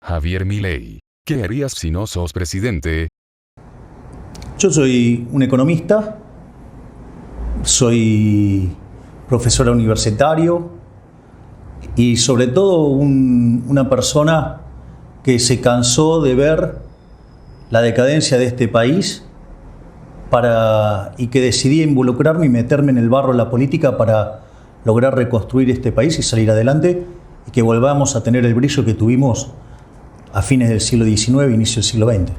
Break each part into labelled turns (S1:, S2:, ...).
S1: Javier Milei, ¿qué harías si no sos presidente?
S2: Yo soy un economista, soy profesor universitario y sobre todo una persona que se cansó de ver la decadencia de este país y que decidí involucrarme y meterme en el barro de la política para lograr reconstruir este país y salir adelante y que volvamos a tener el brillo que tuvimos a fines del siglo XIX, inicio del siglo XX.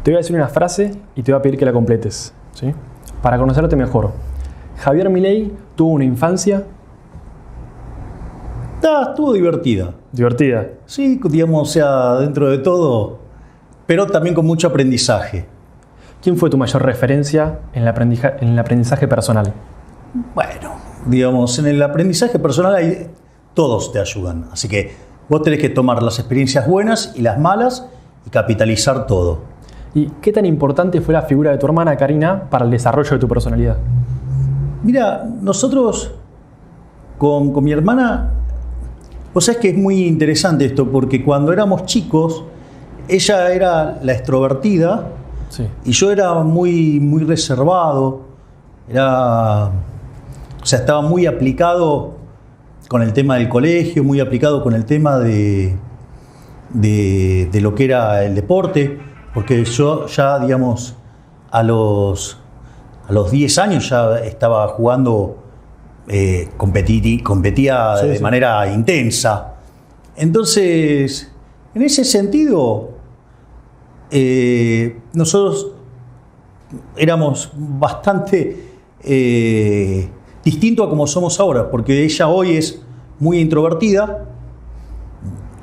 S3: Te voy a decir una frase y te voy a pedir que la completes, ¿sí? Para conocerte mejor. Javier Milei tuvo una infancia...
S2: Estuvo divertida.
S3: Divertida.
S2: Sí, digamos, o sea, dentro de todo, pero también con mucho aprendizaje.
S3: ¿Quién fue tu mayor referencia en el aprendizaje personal?
S2: Bueno, digamos, en el aprendizaje personal todos te ayudan. Así que vos tenés que tomar las experiencias buenas y las malas y capitalizar todo.
S3: ¿Y qué tan importante fue la figura de tu hermana Karina para el desarrollo de tu personalidad?
S2: Mira, nosotros con mi hermana, vos sabés que es muy interesante esto, porque cuando éramos chicos, ella era la extrovertida, sí, y yo era muy reservado, estaba muy aplicado con el tema del colegio, muy aplicado con el tema de lo que era el deporte, porque yo ya, digamos, a los 10 años ya estaba jugando, competía de manera intensa. Entonces, en ese sentido, nosotros éramos bastante distintos a como somos ahora, porque ella hoy es muy introvertida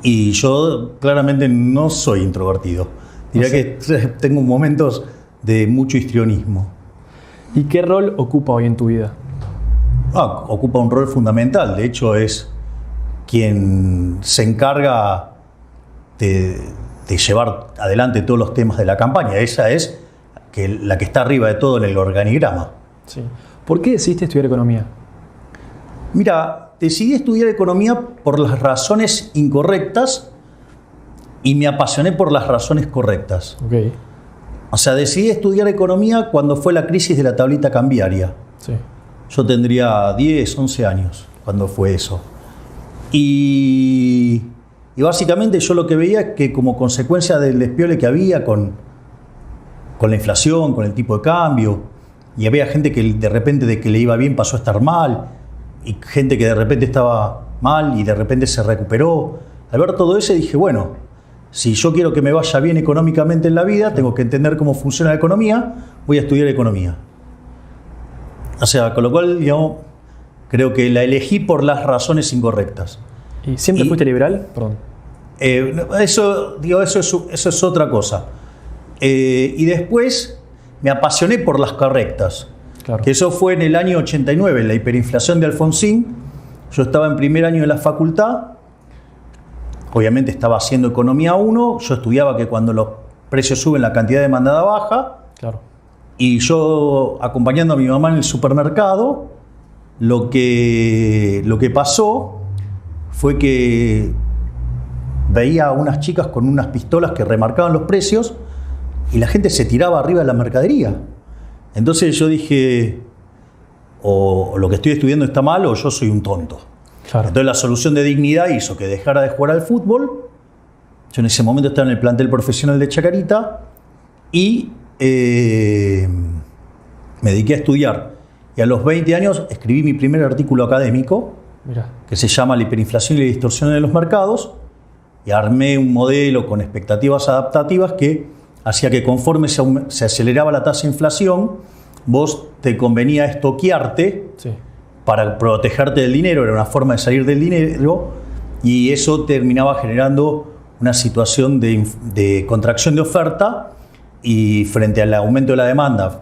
S2: y yo claramente no soy introvertido. Diría que tengo momentos de mucho histrionismo.
S3: ¿Y qué rol ocupa hoy en tu vida?
S2: Ocupa un rol fundamental. De hecho, es quien se encarga de llevar adelante todos los temas de la campaña. Esa es la que está arriba de todo en el organigrama.
S3: Sí. ¿Por qué decidiste estudiar economía?
S2: Mira, decidí estudiar economía por las razones incorrectas y me apasioné por las razones correctas.
S3: Okay.
S2: O sea, decidí estudiar economía cuando fue la crisis de la tablita cambiaria.
S3: Sí.
S2: Yo tendría 10, 11 años cuando fue eso. Y básicamente yo lo que veía es que como consecuencia del despiole que había con la inflación, con el tipo de cambio, y había gente que de repente de que le iba bien pasó a estar mal, y gente que de repente estaba mal y de repente se recuperó. Al ver todo eso dije, bueno, si yo quiero que me vaya bien económicamente en la vida, tengo que entender cómo funciona la economía, voy a estudiar economía. O sea, con lo cual, digamos, creo que la elegí por las razones incorrectas.
S3: ¿Y siempre fuiste liberal? Perdón.
S2: Eso es otra cosa. Y después me apasioné por las correctas.
S3: Claro.
S2: Que eso fue en el año 89, la hiperinflación de Alfonsín. Yo estaba en primer año de la facultad. Obviamente estaba haciendo economía 1. Yo estudiaba que cuando los precios suben la cantidad demandada baja.
S3: Claro.
S2: Y yo, acompañando a mi mamá en el supermercado, lo que pasó fue que veía a unas chicas con unas pistolas que remarcaban los precios y la gente se tiraba arriba de la mercadería. Entonces yo dije, o lo que estoy estudiando está mal o yo soy un tonto.
S3: Claro.
S2: Entonces la solución de dignidad hizo que dejara de jugar al fútbol. Yo en ese momento estaba en el plantel profesional de Chacarita y me dediqué a estudiar. Y a los 20 años escribí mi primer artículo académico.
S3: Mirá.
S2: Que se llama La hiperinflación y la distorsión de los mercados, y armé un modelo con expectativas adaptativas que hacía que conforme se aceleraba la tasa de inflación, vos te convenía estoquearte, sí, para protegerte del dinero, era una forma de salir del dinero, y eso terminaba generando una situación de contracción de oferta, y frente al aumento de la demanda,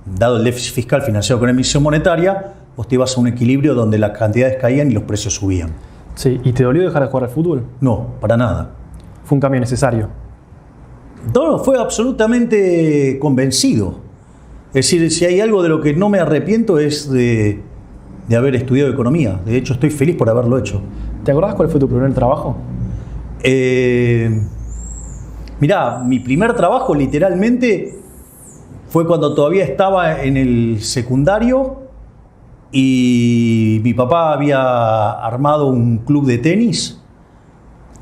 S2: dado el déficit fiscal financiado con emisión monetaria, vos te ibas a un equilibrio donde las cantidades caían y los precios subían.
S3: Sí, ¿y te dolió dejar de jugar al fútbol?
S2: No, para nada.
S3: ¿Fue un cambio necesario?
S2: No, fue absolutamente convencido. Es decir, si hay algo de lo que no me arrepiento es de haber estudiado economía. De hecho, estoy feliz por haberlo hecho.
S3: ¿Te acordás cuál fue tu primer trabajo?
S2: Mirá, mi primer trabajo literalmente fue cuando todavía estaba en el secundario y mi papá había armado un club de tenis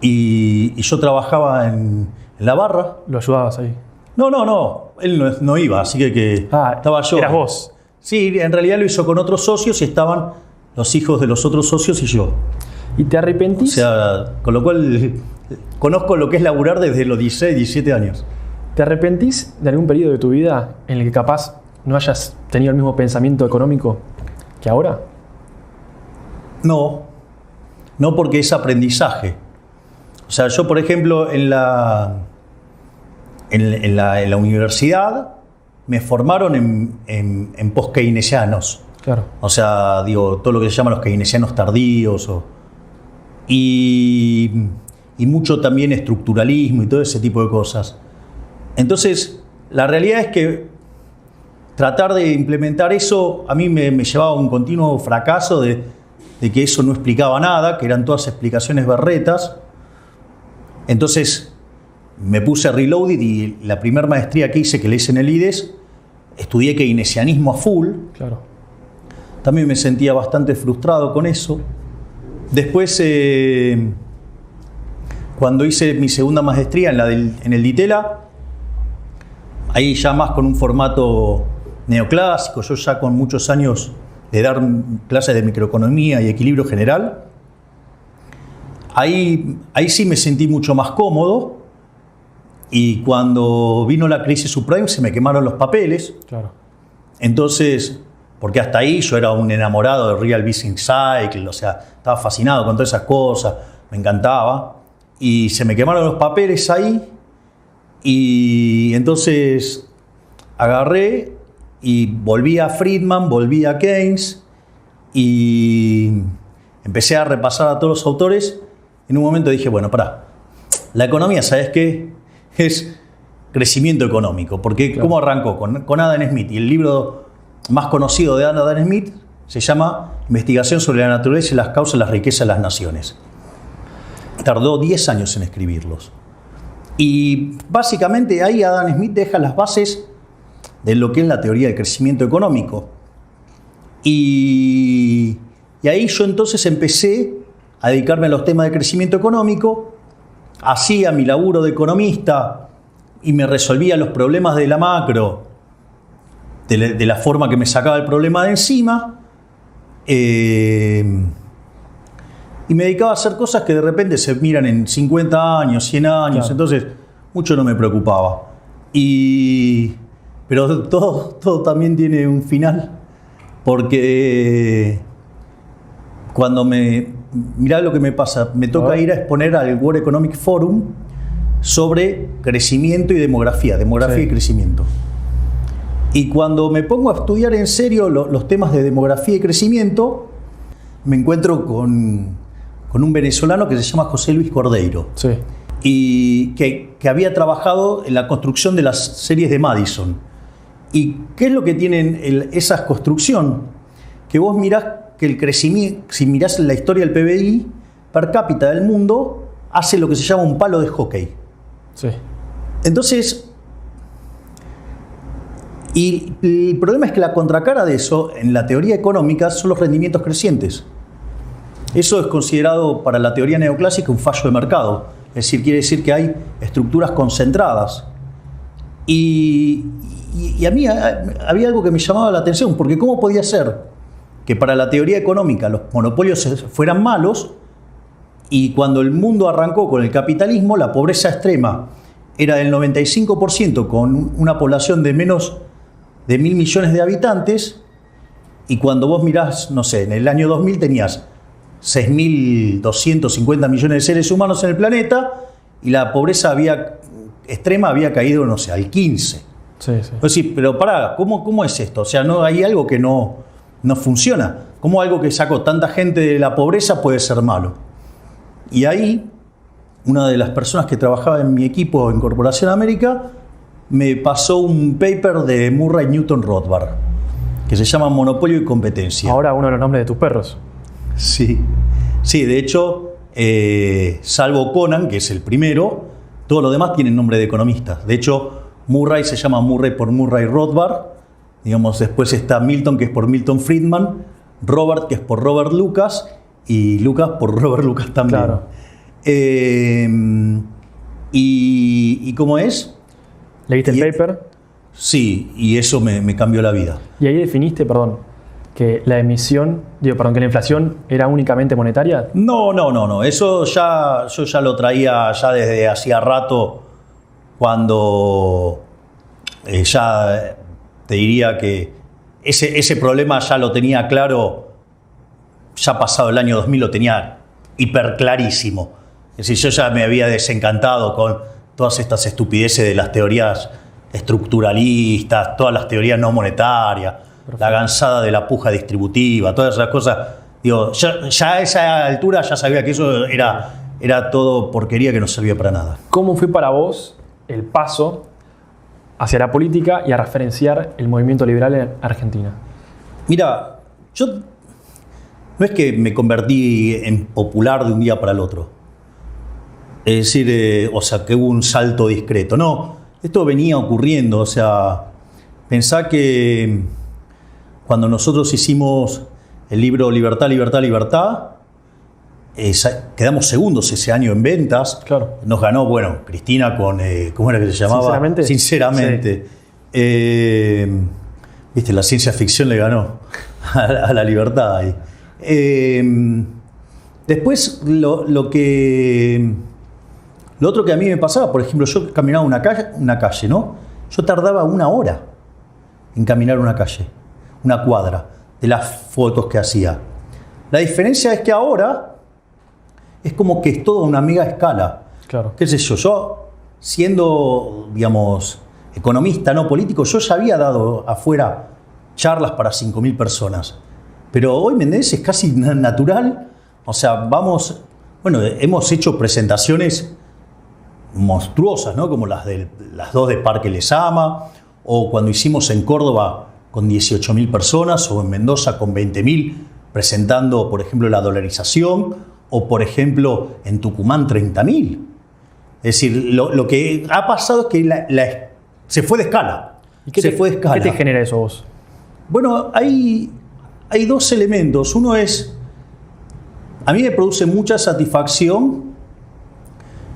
S2: y yo trabajaba en la barra.
S3: ¿Lo ayudabas ahí?
S2: No, él no iba, así que estaba yo.
S3: Eras vos.
S2: Sí, en realidad lo hizo con otros socios y estaban los hijos de los otros socios y yo.
S3: ¿Y te
S2: O
S3: arrepentís?
S2: sea, con lo cual conozco lo que es laburar desde los 16, 17 años.
S3: ¿Te arrepentís de algún periodo de tu vida en el que capaz no hayas tenido el mismo pensamiento económico que ahora?
S2: No porque es aprendizaje. O sea, yo por ejemplo en la universidad me formaron en post-keynesianos.
S3: Claro.
S2: O sea, digo, todo lo que se llama los keynesianos tardíos y mucho también estructuralismo y todo ese tipo de cosas. Entonces, la realidad es que tratar de implementar eso a mí me llevaba a un continuo fracaso de que eso no explicaba nada, que eran todas explicaciones berretas. Entonces me puse Reloaded y la primera maestría que hice, que le hice en el IDES, estudié keynesianismo a full.
S3: Claro.
S2: También me sentía bastante frustrado con eso. Después, cuando hice mi segunda maestría en el DITELA, ahí ya más con un formato neoclásico, yo ya con muchos años de dar clases de microeconomía y equilibrio general, ahí sí me sentí mucho más cómodo y cuando vino la crisis subprime se me quemaron los papeles.
S3: Claro.
S2: Entonces, porque hasta ahí yo era un enamorado de Real Business Cycle, o sea, estaba fascinado con todas esas cosas, me encantaba, y se me quemaron los papeles ahí. Y entonces agarré y volví a Friedman, volví a Keynes y empecé a repasar a todos los autores. En un momento dije, bueno, pará, la economía, ¿sabes qué? Es crecimiento económico, porque
S3: claro.
S2: ¿Cómo arrancó? Con Adam Smith, y el libro más conocido de Adam Smith se llama Investigación sobre la naturaleza y las causas de la riqueza de las naciones. Tardó 10 años en escribirlos. Y básicamente ahí Adam Smith deja las bases de lo que es la teoría del crecimiento económico. Y ahí yo entonces empecé a dedicarme a los temas de crecimiento económico, hacía mi laburo de economista y me resolvía los problemas de la macro de la forma que me sacaba el problema de encima. Y me dedicaba a hacer cosas que de repente se miran en 50 años, 100 años, claro. Entonces mucho no me preocupaba. Pero todo también tiene un final, porque cuando mirá lo que me pasa, me toca ir a exponer al World Economic Forum sobre crecimiento y demografía sí. Y crecimiento. Y cuando me pongo a estudiar en serio los temas de demografía y crecimiento, me encuentro con un venezolano que se llama José Luis Cordeiro.
S3: Sí.
S2: Y que había trabajado en la construcción de las series de Madison. ¿Y qué es lo que tienen esa construcción? Que vos mirás que el crecimiento, si mirás la historia del PBI per cápita del mundo, hace lo que se llama un palo de hockey.
S3: Sí.
S2: Entonces, y el problema es que la contracara de eso, en la teoría económica, son los rendimientos crecientes. Eso es considerado para la teoría neoclásica un fallo de mercado. Es decir, quiere decir que hay estructuras concentradas. Y a mí había algo que me llamaba la atención, porque ¿cómo podía ser que para la teoría económica los monopolios fueran malos y cuando el mundo arrancó con el capitalismo, la pobreza extrema era del 95% con una población de menos de 1.000 millones de habitantes, y cuando vos mirás, no sé, en el año 2000 tenías 6.250 millones de seres humanos en el planeta y la pobreza extrema había caído, no sé, al 15%.
S3: Sí, sí.
S2: Pues sí, pero pará, ¿cómo es esto? O sea, no hay algo que no funciona. ¿Cómo algo que sacó tanta gente de la pobreza puede ser malo? Y ahí, una de las personas que trabajaba en mi equipo en Corporación América me pasó un paper de Murray Newton Rothbard que se llama Monopolio y Competencia.
S3: Ahora uno de los nombres de tus perros.
S2: Sí, de hecho, salvo Conan, que es el primero, Todos los demás tienen nombre de economistas. De hecho, Murray se llama Murray por Murray Rothbard. Digamos, después está Milton, que es por Milton Friedman. Robert, que es por Robert Lucas. Y Lucas por Robert Lucas también.
S3: Claro.
S2: ¿Y cómo es?
S3: ¿Leíste el paper?
S2: Sí, y eso me cambió la vida.
S3: Y ahí definiste, que la que la inflación era únicamente monetaria.
S2: No. Eso yo ya lo traía ya desde hacía rato, cuando ya te diría que ese problema ya lo tenía claro, ya pasado el año 2000 lo tenía hiperclarísimo. Es decir, yo ya me había desencantado con todas estas estupideces de las teorías estructuralistas, todas las teorías no monetarias, la gansada de la puja distributiva, todas esas cosas. Digo, ya a esa altura ya sabía que eso era todo porquería que no servía para nada.
S3: ¿Cómo fue para vos el paso hacia la política y a referenciar el movimiento liberal en Argentina?
S2: Mira, yo no es que me convertí en popular de un día para el otro. Es decir, que hubo un salto discreto. No, esto venía ocurriendo. O sea, pensá que cuando nosotros hicimos el libro Libertad, Libertad, Libertad, quedamos segundos ese año en ventas.
S3: Claro.
S2: Nos ganó, Cristina con, ¿cómo era que se llamaba? Sinceramente. Sí. Viste, la ciencia ficción le ganó a la libertad ahí. Después, lo otro que a mí me pasaba, por ejemplo, yo caminaba una calle, ¿no? Yo tardaba 1 hora en caminar una calle, una cuadra, de las fotos que hacía. La diferencia es que ahora es como que es toda una mega escala.
S3: Claro.
S2: ¿Qué sé yo? Yo, siendo, digamos, economista, no político, yo ya había dado afuera charlas para 5.000 personas. Pero hoy, ¿me entendés? Es casi natural. O sea, hemos hecho presentaciones monstruosas, ¿no? Como las 2 de Parque Lezama, o cuando hicimos en Córdoba con 18.000 personas, o en Mendoza con 20.000, presentando, por ejemplo, la dolarización, o, por ejemplo, en Tucumán 30.000. Es decir, lo que ha pasado es que se fue de escala.
S3: ¿Y qué te genera eso vos?
S2: Bueno, hay 2 elementos. Uno es, a mí me produce mucha satisfacción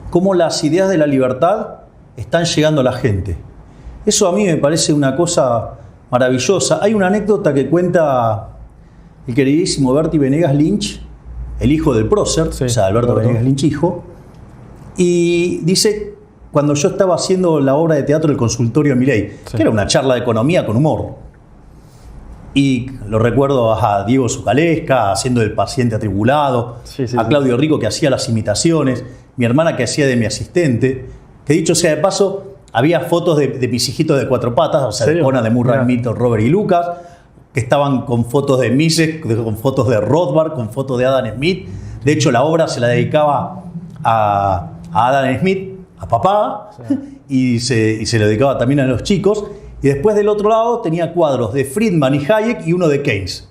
S2: cómo las ideas de la libertad están llegando a la gente. Eso a mí me parece una cosa maravillosa. Hay una anécdota que cuenta el queridísimo Bertie Venegas Lynch, el hijo del prócer, sí, o sea, Alberto Venegas Lynch hijo, y dice, cuando yo estaba haciendo la obra de teatro El Consultorio de Milei, sí, que era una charla de economía con humor, y lo recuerdo a Diego Zucalesca haciendo el paciente atribulado, a Claudio Rico que hacía las imitaciones, mi hermana que hacía de mi asistente, que dicho sea de paso, había fotos de mis hijitos de 4 patas, o sea, de Conan, de Murray, Milton, Robert y Lucas, que estaban con fotos de Mises, con fotos de Rothbard, con fotos de Adam Smith. De hecho, la obra se la dedicaba a Adam Smith, a papá, y se le dedicaba también a los chicos. Y después del otro lado tenía cuadros de Friedman y Hayek y uno de Keynes.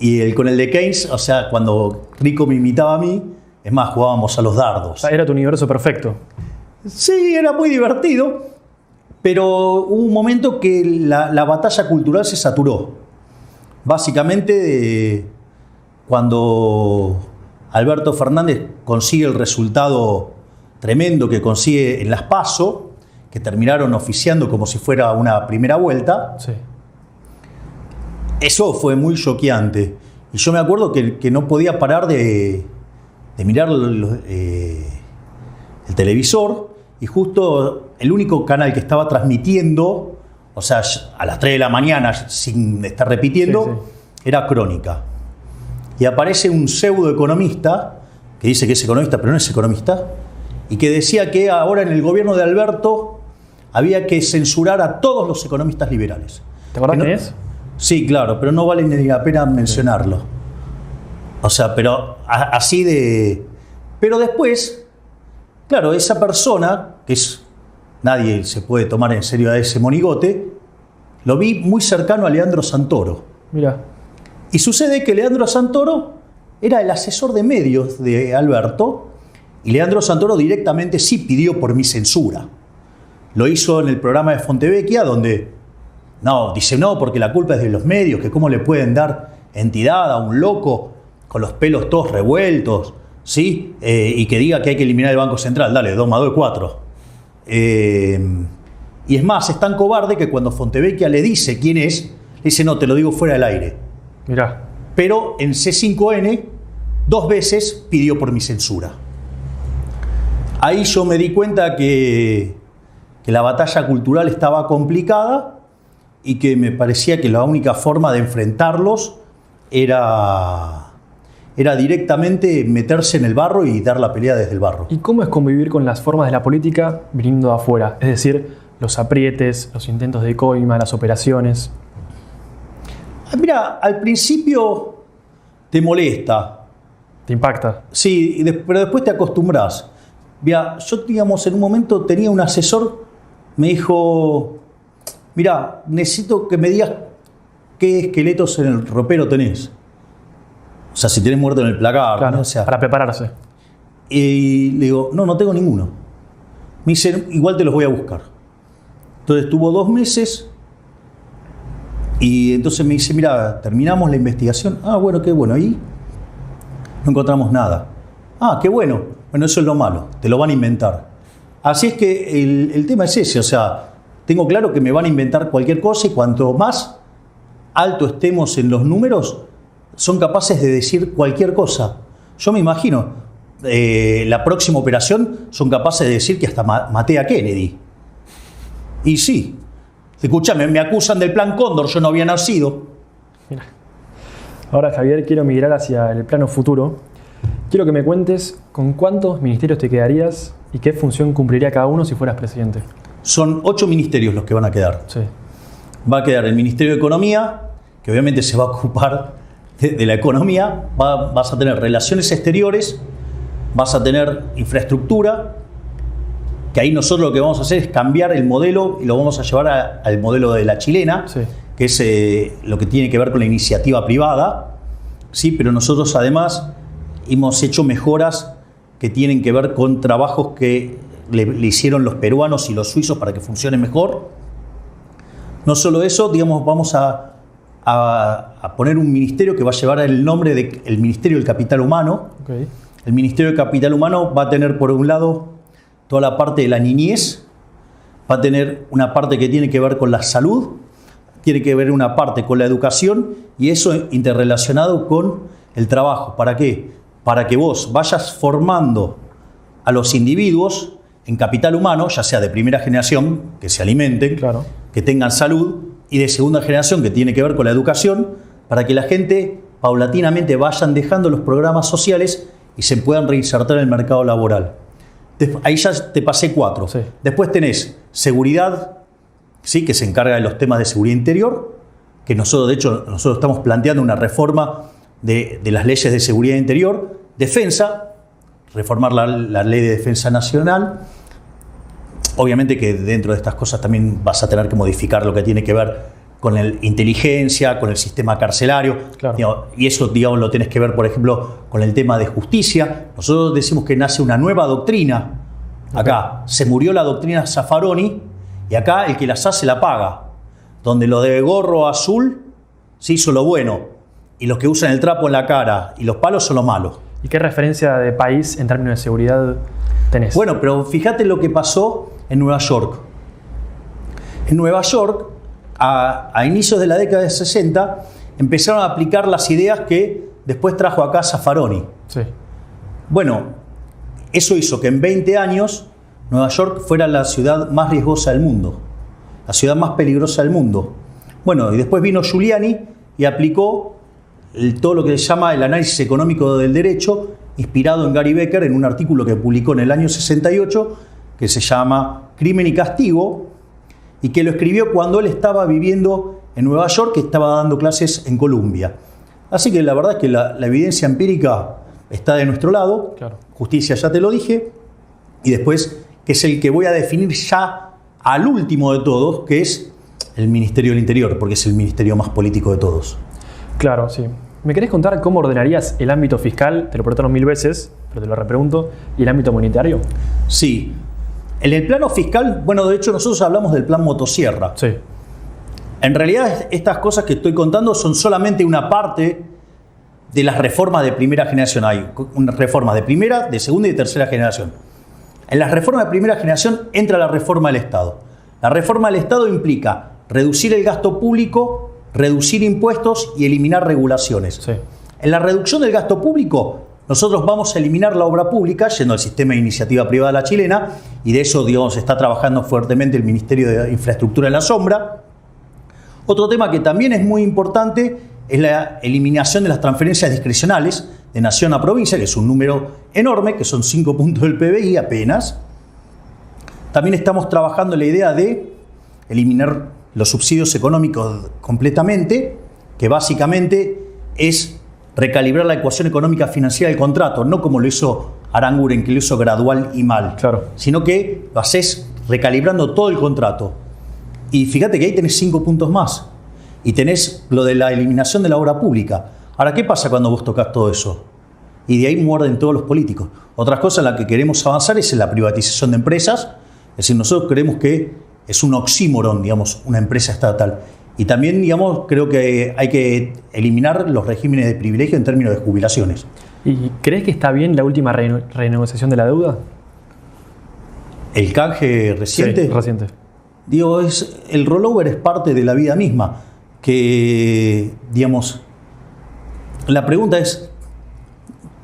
S2: Y con el de Keynes, o sea, cuando Rico me imitaba a mí, es más, jugábamos a los dardos.
S3: O sea, era tu universo perfecto.
S2: Sí, era muy divertido, pero hubo un momento que la batalla cultural se saturó. Básicamente, cuando Alberto Fernández consigue el resultado tremendo que consigue en las PASO, que terminaron oficiando como si fuera una primera vuelta,
S3: sí,
S2: eso fue muy choqueante. Y yo me acuerdo que no podía parar de mirar el televisor, y justo el único canal que estaba transmitiendo, o sea, a las 3 de la mañana, sin estar repitiendo, era Crónica. Y aparece un pseudoeconomista, que dice que es economista, pero no es economista, y que decía que ahora en el gobierno de Alberto había que censurar a todos los economistas liberales.
S3: ¿Te acordás quién es?
S2: Sí, claro, pero no vale ni la pena mencionarlo. O sea, pero así de... Pero después, claro, esa persona, que es... Nadie se puede tomar en serio a ese monigote, lo vi muy cercano a Leandro Santoro.
S3: Mira.
S2: Y sucede que Leandro Santoro era el asesor de medios de Alberto, Y Leandro Santoro directamente sí pidió por mi censura. Lo hizo en el programa de Fontevecchia, donde dice porque la culpa es de los medios, que cómo le pueden dar entidad a un loco con los pelos todos revueltos, ¿sí? Y que diga que hay que eliminar el Banco Central. Dale, 2 más 2 es 4. Y es más, es tan cobarde que cuando Fontevecchia le dice quién es, le dice, no, te lo digo fuera del aire.
S3: Mirá.
S2: Pero en C5N 2 veces pidió por mi censura. Ahí yo me di cuenta que la batalla cultural estaba complicada y que me parecía que la única forma de enfrentarlos era directamente meterse en el barro y dar la pelea desde el barro.
S3: ¿Y cómo es convivir con las formas de la política viniendo de afuera? Es decir, los aprietes, los intentos de coima, las operaciones.
S2: Mira, al principio te molesta.
S3: ¿Te impacta?
S2: Sí, pero después te acostumbras. Mira, yo, en un momento tenía un asesor, me dijo, mira, necesito que me digas qué esqueletos en el ropero tenés. O sea, si tenés muerto en el placar.
S3: Claro,
S2: ¿no? O sea,
S3: para prepararse.
S2: Y le digo, no tengo ninguno. Me dice, igual te los voy a buscar. Entonces estuvo 2 meses y entonces me dice, mira, terminamos la investigación. Bueno, qué bueno. ¿Y? No encontramos nada. Qué bueno. Bueno, eso es lo malo. Te lo van a inventar. Así es que el tema es ese. O sea, tengo claro que me van a inventar cualquier cosa y cuanto más alto estemos en los números, son capaces de decir cualquier cosa. Yo me imagino, la próxima operación son capaces de decir que hasta maté a Kennedy. Y sí, escúchame, me acusan del plan Cóndor, yo no había nacido.
S3: Mira. Ahora, Javier, quiero migrar hacia el plano futuro. Quiero que me cuentes con cuántos ministerios te quedarías y qué función cumpliría cada uno si fueras presidente.
S2: Son 8 ministerios los que van a quedar.
S3: Sí.
S2: Va a quedar el Ministerio de Economía, que obviamente se va a ocupar de la economía. Vas a tener relaciones exteriores, vas a tener infraestructura, que ahí nosotros lo que vamos a hacer es cambiar el modelo y lo vamos a llevar al modelo de la chilena,
S3: Sí.
S2: que es lo que tiene que ver con la iniciativa privada, ¿sí? Pero nosotros además hemos hecho mejoras que tienen que ver con trabajos que le hicieron los peruanos y los suizos para que funcione mejor. No solo eso, vamos a poner un ministerio que va a llevar el nombre del Ministerio del Capital Humano.
S3: Okay.
S2: El Ministerio del Capital Humano va a tener, por un lado, toda la parte de la niñez, va a tener una parte que tiene que ver con la salud, tiene que ver una parte con la educación y eso interrelacionado con el trabajo. ¿Para qué? Para que vos vayas formando a los individuos en capital humano, ya sea de primera generación, que se alimenten,
S3: Claro.
S2: que tengan salud, y de segunda generación, que tiene que ver con la educación, para que la gente paulatinamente vayan dejando los programas sociales y se puedan reinsertar en el mercado laboral. Ahí ya te pasé 4.
S3: Sí.
S2: Después tenés seguridad, ¿sí? Que se encarga de los temas de seguridad interior, que nosotros estamos planteando una reforma de las leyes de seguridad interior. Defensa, reformar la ley de defensa nacional. Obviamente que dentro de estas cosas también vas a tener que modificar lo que tiene que ver con la inteligencia, con el sistema carcelario.
S3: Claro.
S2: Y eso, lo tenés que ver, por ejemplo, con el tema de justicia. Nosotros decimos que nace una nueva doctrina. Acá se murió la doctrina Zaffaroni y acá el que las hace la paga. Donde lo de gorro azul se hizo lo bueno y los que usan el trapo en la cara y los palos son los malos.
S3: ¿Y qué referencia de país en términos de seguridad tenés?
S2: Bueno, pero fíjate lo que pasó en Nueva York. En Nueva York, a inicios de la década de 60, empezaron a aplicar las ideas que después trajo acá Zaffaroni.
S3: Sí.
S2: Bueno, eso hizo que en 20 años Nueva York fuera la ciudad más riesgosa del mundo, la ciudad más peligrosa del mundo. Bueno, y después vino Giuliani y aplicó todo lo que se llama el análisis económico del derecho, inspirado en Gary Becker, en un artículo que publicó en el año 68, que se llama Crimen y Castigo, y que lo escribió cuando él estaba viviendo en Nueva York, que estaba dando clases en Columbia. Así que la verdad es que la evidencia empírica está de nuestro lado.
S3: Claro.
S2: Justicia ya te lo dije. Y después, que es el que voy a definir ya al último de todos, que es el Ministerio del Interior, porque es el ministerio más político de todos.
S3: Claro, sí. ¿Me querés contar cómo ordenarías el ámbito fiscal? Te lo preguntaron 1000 veces, pero te lo repregunto, ¿y el ámbito monetario?
S2: Sí. En el plano fiscal, bueno, de hecho nosotros hablamos del plan motosierra.
S3: Sí.
S2: En realidad estas cosas que estoy contando son solamente una parte de las reformas de primera generación. Hay reformas de primera, de segunda y de tercera generación. En las reformas de primera generación entra la reforma del Estado. La reforma del Estado implica reducir el gasto público, reducir impuestos y eliminar regulaciones.
S3: Sí.
S2: En la reducción del gasto público, nosotros vamos a eliminar la obra pública, yendo al sistema de iniciativa privada la chilena, y de eso, digamos, está trabajando fuertemente el Ministerio de Infraestructura en la sombra. Otro tema que también es muy importante es la eliminación de las transferencias discrecionales de nación a provincia, que es un número enorme, que son 5 puntos del PBI apenas. También estamos trabajando en la idea de eliminar los subsidios económicos completamente, que básicamente es recalibrar la ecuación económica financiera del contrato, no como lo hizo Aranguren, que lo hizo gradual y mal,
S3: Claro.
S2: sino que lo haces recalibrando todo el contrato. Y fíjate que ahí tenés 5 puntos más. Y tenés lo de la eliminación de la obra pública. Ahora, ¿qué pasa cuando vos tocas todo eso? Y de ahí muerden todos los políticos. Otra cosa en la que queremos avanzar es en la privatización de empresas. Es decir, nosotros creemos que es un oxímoron, digamos, una empresa estatal. Y también, digamos, creo que hay que eliminar los regímenes de privilegio en términos de jubilaciones.
S3: ¿Y crees que está bien la última renegociación de la deuda?
S2: El canje reciente,
S3: Sí, reciente.
S2: digo, el rollover es parte de la vida misma. Que, digamos, la pregunta es,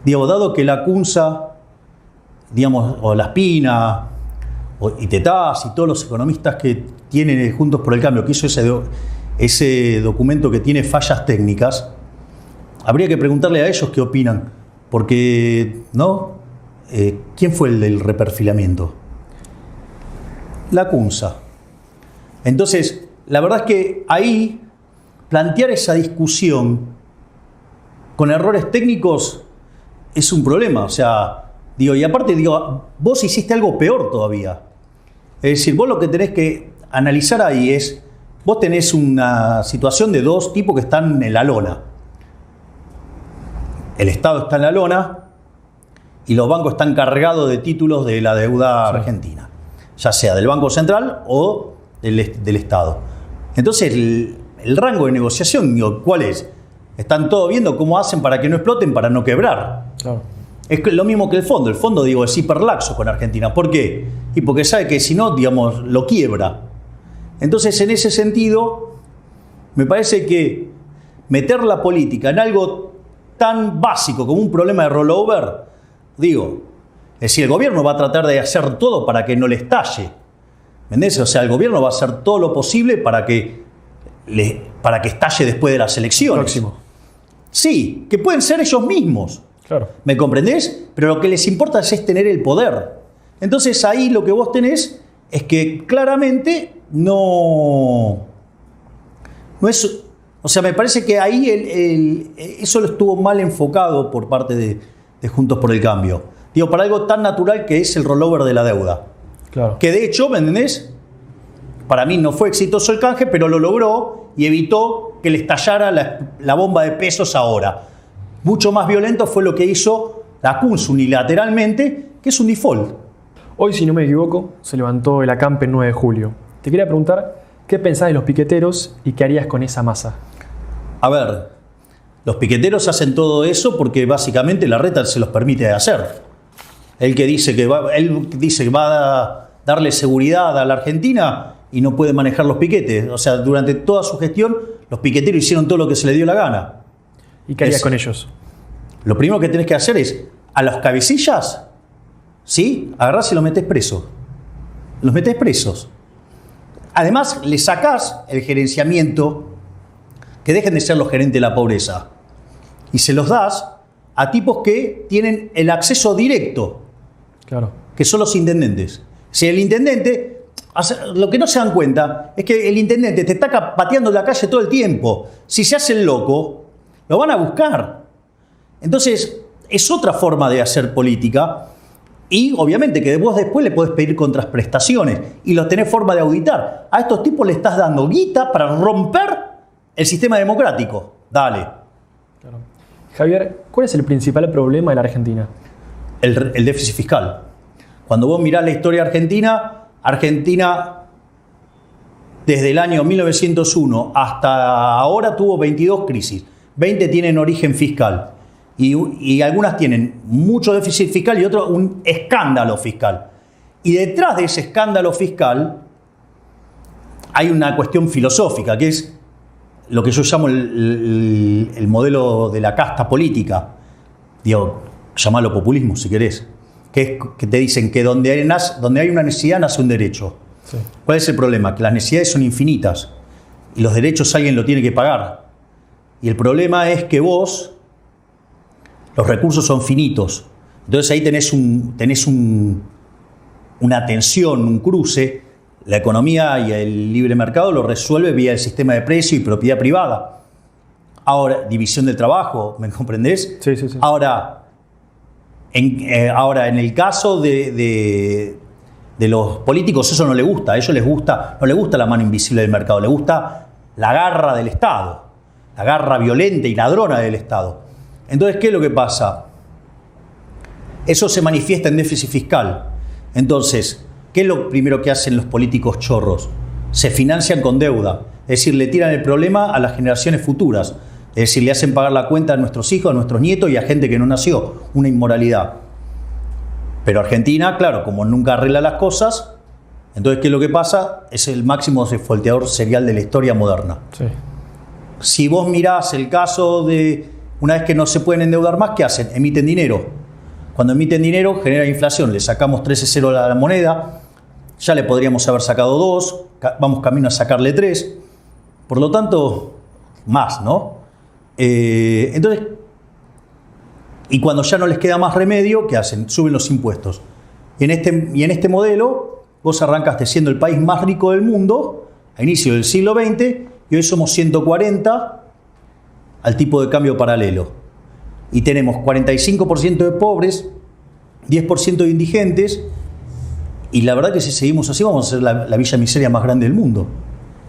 S2: digamos, dado que la CUNSA, digamos, o la Espina, y Tetaz y todos los economistas que tienen Juntos por el Cambio, que hizo ese documento que tiene fallas técnicas, habría que preguntarle a ellos qué opinan, porque, ¿no? ¿Quién fue el del reperfilamiento? La CUNSA. Entonces, la verdad es que ahí plantear esa discusión con errores técnicos es un problema. O sea, digo, y aparte, digo, vos hiciste algo peor todavía. Es decir, vos lo que tenés que analizar ahí es, vos tenés una situación de dos tipos que están en la lona. El Estado está en la lona y los bancos están cargados de títulos de la deuda argentina, ya sea del Banco Central o del Estado. Entonces, el rango de negociación, digo, ¿cuál es? Están todos viendo cómo hacen para que no exploten, para no quebrar.
S3: Claro.
S2: Es lo mismo que el fondo. El fondo, digo, es hiperlaxo con Argentina. ¿Por qué? Y porque sabe que si no, digamos, lo quiebra. Entonces, en ese sentido, me parece que meter la política en algo tan básico como un problema de rollover, digo, es decir, el gobierno va a tratar de hacer todo para que no le estalle. ¿Me entendés? O sea, el gobierno va a hacer todo lo posible para que estalle después de las elecciones.
S3: Próximo.
S2: Sí, que pueden ser ellos mismos.
S3: Claro.
S2: ¿Me comprendés? Pero lo que les importa es tener el poder. Entonces ahí lo que vos tenés es que claramente no es... O sea, me parece que ahí eso lo estuvo mal enfocado por parte de Juntos por el Cambio. Digo, para algo tan natural que es el rollover de la deuda.
S3: Claro.
S2: Que de hecho, ¿me entendés? Para mí no fue exitoso el canje, pero lo logró y evitó que le estallara la bomba de pesos ahora. Mucho más violento fue lo que hizo la CUNSA unilateralmente, que es un default.
S3: Hoy, si no me equivoco, se levantó el acampe el 9 de julio. Te quería preguntar, ¿qué pensás de los piqueteros y qué harías con esa masa?
S2: A ver, los piqueteros hacen todo eso porque básicamente la reta se los permite hacer. Él dice que va a darle seguridad a la Argentina y no puede manejar los piquetes. O sea, durante toda su gestión, los piqueteros hicieron todo lo que se les dio la gana.
S3: ¿Y qué harías con ellos?
S2: Lo primero que tenés que hacer es, a los cabecillas, ¿sí? Agarrás y los metés presos. Los metés presos. Además, le sacás el gerenciamiento, que dejen de ser los gerentes de la pobreza, y se los das a tipos que tienen el acceso directo,
S3: Claro.
S2: que son los intendentes. Si el intendente, lo que no se dan cuenta es que el intendente te está pateando la calle todo el tiempo. Si se hace el loco, lo van a buscar. Entonces, es otra forma de hacer política y obviamente que vos después le podés pedir contraprestaciones y los tenés forma de auditar. A estos tipos le estás dando guita para romper el sistema democrático. Dale.
S3: Claro. Javier, ¿cuál es el principal problema de la Argentina?
S2: el déficit fiscal. Cuando vos mirás la historia argentina, desde el año 1901 hasta ahora tuvo 22 crisis. 20 tienen origen fiscal. Y algunas tienen mucho déficit fiscal y otras un escándalo fiscal. Y detrás de ese escándalo fiscal hay una cuestión filosófica, que es lo que yo llamo el modelo de la casta política. Digo, llamalo populismo si querés. Que te dicen que donde hay una necesidad nace un derecho.
S3: Sí.
S2: ¿Cuál es el problema? Que las necesidades son infinitas y los derechos alguien lo tiene que pagar. Y el problema es que los recursos son finitos. Entonces ahí tenés una tensión, un cruce. La economía y el libre mercado lo resuelve vía el sistema de precio y propiedad privada. Ahora, división del trabajo, ¿me comprendés?
S3: Sí.
S2: Ahora, en el caso de los políticos eso no les gusta. A ellos no les gusta la mano invisible del mercado, les gusta la garra del Estado, la garra violenta y ladrona del Estado. Entonces, ¿qué es lo que pasa? Eso se manifiesta en déficit fiscal. Entonces, ¿qué es lo primero que hacen los políticos chorros? Se financian con deuda, es decir, le tiran el problema a las generaciones futuras. Es decir, le hacen pagar la cuenta a nuestros hijos, a nuestros nietos y a gente que no nació. Una inmoralidad. Pero Argentina, claro, como nunca arregla las cosas, entonces, ¿qué es lo que pasa? Es el máximo defaulteador serial de la historia moderna. Sí. Si vos mirás el caso de una vez que no se pueden endeudar más, ¿qué hacen? Emiten dinero. Cuando emiten dinero, genera inflación. Le sacamos 13 a la moneda. Ya le podríamos haber sacado 2. Vamos camino a sacarle 3. Por lo tanto, más, ¿no? Entonces, y cuando ya no les queda más remedio, ¿qué hacen? Suben los impuestos. Y en este modelo, vos arrancaste siendo el país más rico del mundo a inicio del siglo XX y hoy somos 140 al tipo de cambio paralelo. Y tenemos 45% de pobres, 10% de indigentes, y la verdad que si seguimos así vamos a ser la villa miseria más grande del mundo.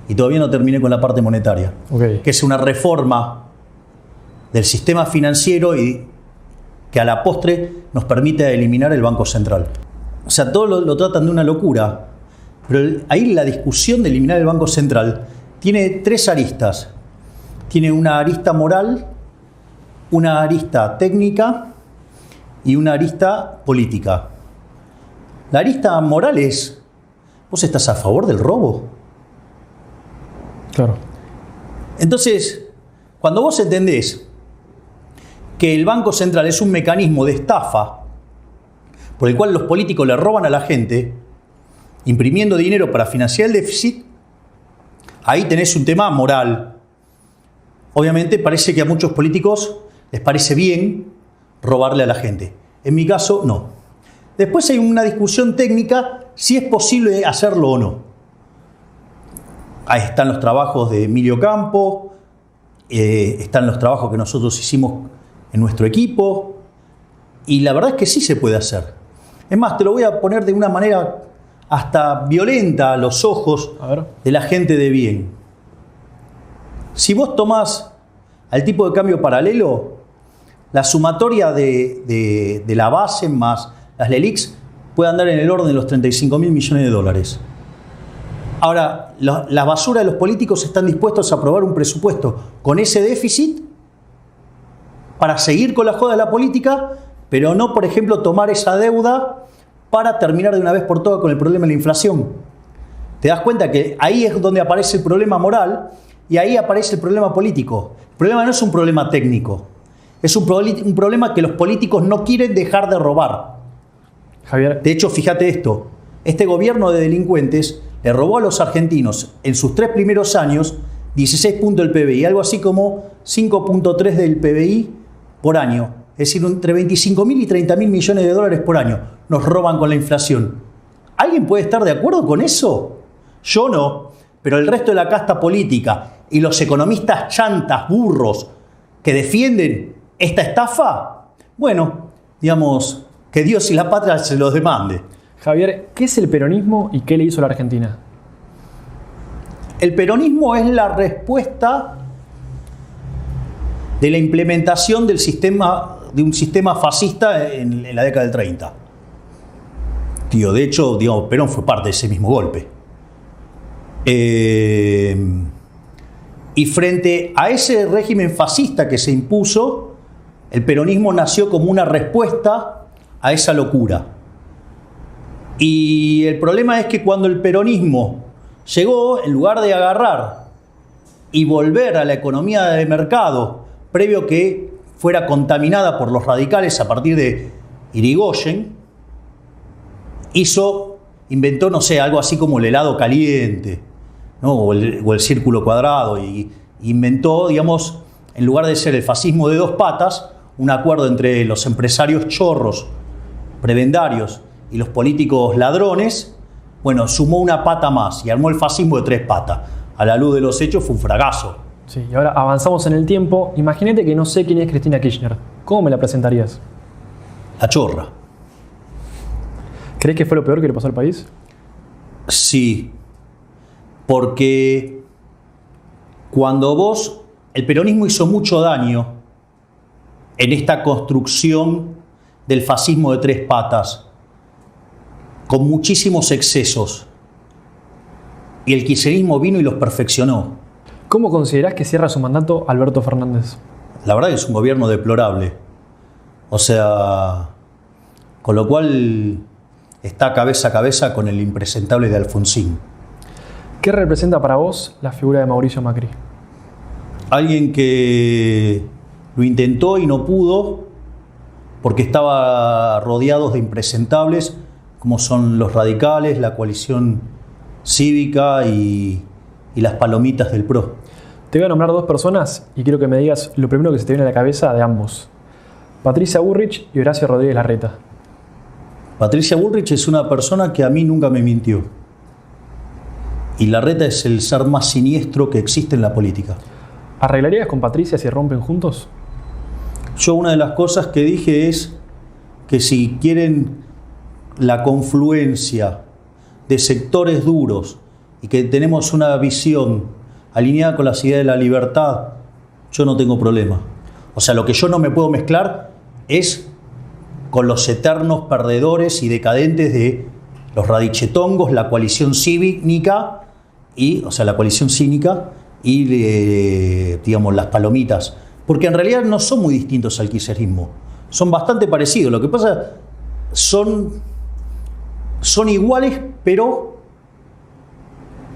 S2: Y todavía no terminé con la parte monetaria, que es una reforma del sistema financiero y que a la postre nos permite eliminar el Banco Central. O sea, todo lo tratan de una locura, pero ahí la discusión de eliminar el Banco Central tiene 3 aristas. Tiene una arista moral, una arista técnica y una arista política. La arista moral es, ¿vos estás a favor del robo?
S3: Claro.
S2: Entonces, cuando vos entendés que el Banco Central es un mecanismo de estafa por el cual los políticos le roban a la gente, imprimiendo dinero para financiar el déficit, ahí tenés un tema moral. Obviamente parece que a muchos políticos les parece bien robarle a la gente. En mi caso, no. Después hay una discusión técnica si es posible hacerlo o no. Ahí están los trabajos de Emilio Campo, están los trabajos que nosotros hicimos en nuestro equipo, y la verdad es que sí se puede hacer. Es más, te lo voy a poner de una manera hasta violenta a los ojos de la gente de bien. Si vos tomás al tipo de cambio paralelo, la sumatoria de la base más las LELIQs puede andar en el orden de los 35.000 millones de dólares. Ahora, la basura de los políticos están dispuestos a aprobar un presupuesto con ese déficit para seguir con la joda de la política, pero no, por ejemplo, tomar esa deuda para terminar de una vez por todas con el problema de la inflación. Te das cuenta que ahí es donde aparece el problema moral y ahí aparece el problema político. El problema no es un problema técnico, es un problema que los políticos no quieren dejar de robar.
S3: Javier.
S2: De hecho, fíjate esto, este gobierno de delincuentes le robó a los argentinos en sus 3 primeros años 16 puntos del PBI, algo así como 5.3 del PBI por año. Es decir, entre 25.000 y 30.000 millones de dólares por año nos roban con la inflación. ¿Alguien puede estar de acuerdo con eso? Yo no, pero el resto de la casta política y los economistas chantas, burros, que defienden esta estafa, bueno, digamos, que Dios y la patria se los demande.
S3: Javier, ¿qué es el peronismo y qué le hizo a la Argentina?
S2: El peronismo es la respuesta de la implementación del sistema de un sistema fascista en la década del 30. De hecho, digamos, Perón fue parte de ese mismo golpe. Y frente a ese régimen fascista que se impuso, el peronismo nació como una respuesta a esa locura. Y el problema es que cuando el peronismo llegó, en lugar de agarrar y volver a la economía de mercado, previo que fuera contaminada por los radicales a partir de Irigoyen, inventó, no sé, algo así como el helado caliente, ¿no? o el círculo cuadrado, y inventó, digamos, en lugar de ser el fascismo de dos patas, un acuerdo entre los empresarios chorros, prebendarios, y los políticos ladrones. Bueno, sumó una pata más y armó el fascismo de tres patas. A la luz de los hechos fue un fracaso.
S3: Sí, y ahora avanzamos en el tiempo. Imagínate que no sé quién es Cristina Kirchner. ¿Cómo me la presentarías?
S2: La chorra.
S3: ¿Crees que fue lo peor que le pasó al país?
S2: Sí, porque el peronismo hizo mucho daño en esta construcción del fascismo de tres patas, con muchísimos excesos. Y el kirchnerismo vino y los perfeccionó.
S3: ¿Cómo considerás que cierra su mandato Alberto Fernández?
S2: La verdad que es un gobierno deplorable. O sea, con lo cual está cabeza a cabeza con el impresentable de Alfonsín.
S3: ¿Qué representa para vos la figura de Mauricio Macri?
S2: Alguien que lo intentó y no pudo porque estaba rodeado de impresentables como son los radicales, la coalición cívica y las palomitas del PRO.
S3: Te voy a nombrar dos personas y quiero que me digas lo primero que se te viene a la cabeza de ambos. Patricia Bullrich y Horacio Rodríguez Larreta.
S2: Patricia Bullrich es una persona que a mí nunca me mintió. Y Larreta es el ser más siniestro que existe en la política.
S3: ¿Arreglarías con Patricia si rompen juntos?
S2: Yo una de las cosas que dije es que si quieren la confluencia de sectores duros y que tenemos una visión alineada con las ideas de la libertad, yo no tengo problema. O sea, lo que yo no me puedo mezclar es con los eternos perdedores y decadentes de los radichetongos, la coalición cívica y digamos, las palomitas. Porque en realidad no son muy distintos al kirchnerismo. Son bastante parecidos. Lo que pasa son iguales, pero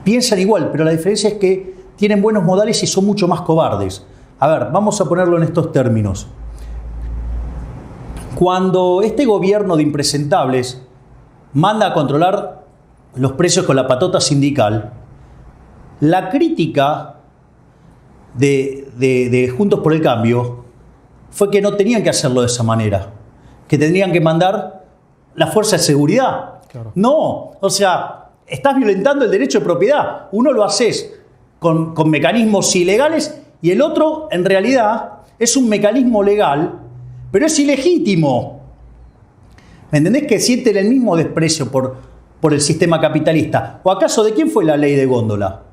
S2: piensan igual, pero la diferencia es que tienen buenos modales y son mucho más cobardes. A ver, vamos a ponerlo en estos términos. Cuando este gobierno de impresentables manda a controlar los precios con la patota sindical, la crítica de Juntos por el Cambio fue que no tenían que hacerlo de esa manera, que tendrían que mandar la fuerza de seguridad. Claro. No, o sea, estás violentando el derecho de propiedad. Uno lo haces con mecanismos ilegales y el otro, en realidad, es un mecanismo legal, pero es ilegítimo. ¿Me entendés? Que sienten el mismo desprecio por el sistema capitalista. ¿O acaso de quién fue la ley de góndola?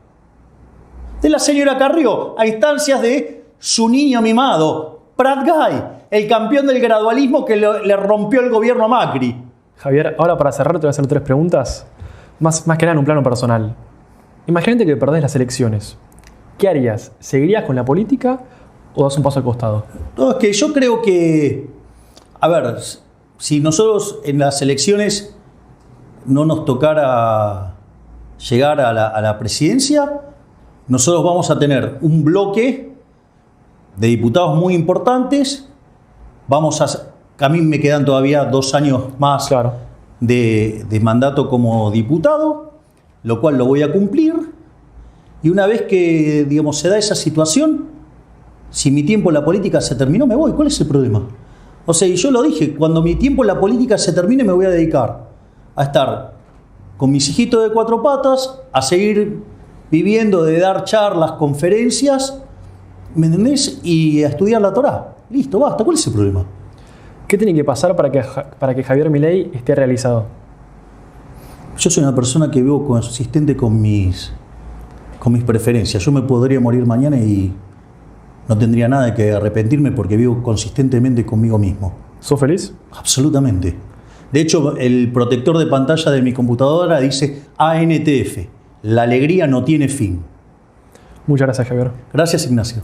S2: De la señora Carrió, a instancias de su niño mimado, Prat Guy, el campeón del gradualismo que le rompió el gobierno a Macri.
S3: Javier, ahora para cerrar te voy a hacer 3 preguntas, más que nada en un plano personal. Imagínate que perdés las elecciones. ¿Qué harías? ¿Seguirías con la política o das un paso al costado?
S2: No, es que yo creo que, a ver, si nosotros en las elecciones no nos tocara llegar a la presidencia, nosotros vamos a tener un bloque de diputados muy importantes. A mí me quedan todavía 2 años más, claro, de mandato como diputado, lo cual lo voy a cumplir. Y una vez que, digamos, se da esa situación, si mi tiempo en la política se terminó, me voy. ¿Cuál es el problema? O sea, y yo lo dije, cuando mi tiempo en la política se termine, me voy a dedicar a estar con mis hijitos de 4 patas, a seguir viviendo de dar charlas, conferencias, ¿me entendés? Y a estudiar la Torá. Listo, basta. ¿Cuál es el problema?
S3: ¿Qué tiene que pasar para que Javier Milei esté realizado?
S2: Yo soy una persona que vivo consistente con mis preferencias. Yo me podría morir mañana y No tendría nada que arrepentirme porque vivo consistentemente conmigo mismo.
S3: ¿Sos feliz?
S2: Absolutamente. De hecho, el protector de pantalla de mi computadora dice ANTF. La alegría no tiene fin.
S3: Muchas gracias, Javier.
S2: Gracias, Ignacio.